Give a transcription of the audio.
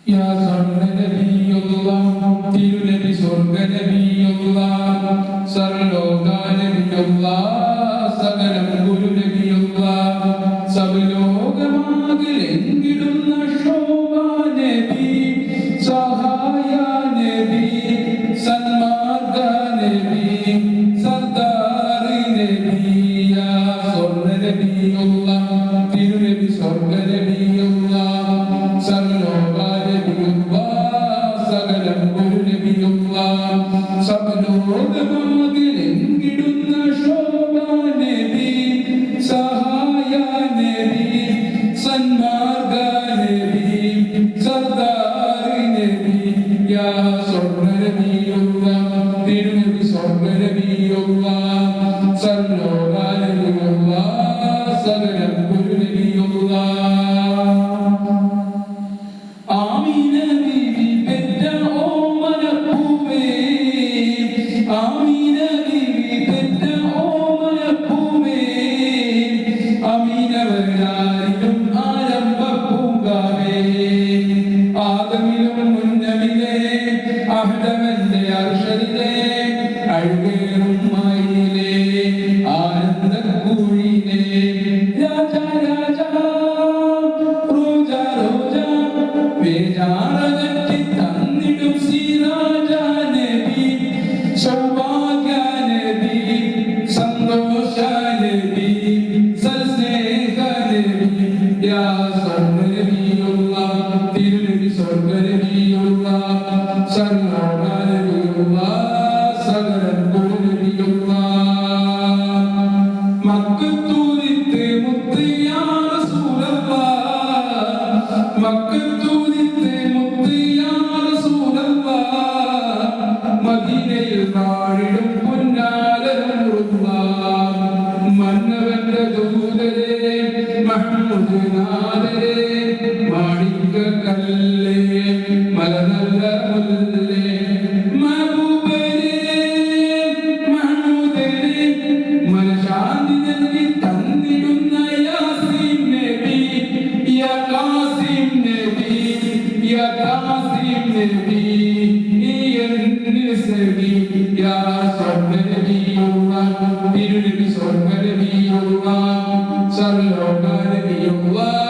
യാ നബിയുള്ളാഹ് തിരുനബി സ്വർഗ്ഗ നബിയുള്ളാഹ് സർലോക നബിയുള്ളാഹ് സകലം ഗുരു നബിയുള്ളാഹ് സബലോകമാകിലെങ്കിടുന്ന ശോഭാ നബി സഹായ നബി സന്മാർഗ നബി സർദാർ നബി യാ സ്വർഗ്ഗ നബിയുള്ളാഹ് തിരുനബി സ്വർഗ്ഗ നബിയുള്ളാഹ് സർലോക സബലോകമാകിലെങ്കിടുന്ന ശോഭാ നബി സഹായ നബി സന്മാർഗ നബി സർദാർ നബി യാ സ്വർഗ്ഗ നബിയുള്ളാഹ് തിരുനബി സ്വർഗ്ഗ നബിയുള്ളാഹ് സർലോക നബിയുള്ളാഹ് സകലം ഗുരു നബിയുള്ളാഹ് ആമീന ബീവി പെറ്റ ഓമനപ്പൂവേ ആമീന ബീവി പെറ്റ ഓമനപ്പൂവേ അമീനവരാരിലും ആരംഭപ്പൂങ്കാവേ ആദമിലും മുന്നമിലേ അഹ്ദവന്റെ അർശദിലേ അഴുകേറും മയിലേ ആനന്ദക്കൂഴിലേ രാജാ രാജാ റോജാ റോജാ വേജാറകറ്റി തന്നിടും ശ്രീരാജ നബി സൗഭാഗ്യ നബി സന്തോഷ നബി സൽസ്നേഹ നബി യാ സ്വർഗ്ഗ നബിയുള്ളാഹ് തിരുനബി സ്വർഗ്ഗ നബിയുള്ളാഹ് സർലോക നബിയുള്ളാഹ് സകലം ഗുരു നബിയുള്ളാഹ് മക്കത്തൂരിത്തെ മുത്ത് യാ റസൂലല്ലാഹ് മക്കത്തൂരിത്തെ മുത്ത് യാ റസൂലല്ലാഹ് മദീനയിൽ നാടിടും പുന്നാര നൂറുല്ലാഹ് മന്നവന്റെ ദൂതരേ മഹ്മൂദ് നാദരേ മാണിക്കക്കല്ലേ മലനല്ല മുല്ലേ മഹബൂബരേ മഹ്മൂദരേ മനശാന്തി നൽകി തന്നിടുന്ന യാസീൻ നബി യാ ഖാസിം നബി യാ ഖാസിം നബി യാ സ്വർഗ്ഗ നബിയുള്ളാഹ് തിരുനബി സ്വർഗ്ഗ നബിയുള്ളാഹ് സർലോക നബിയുള്ളാഹ്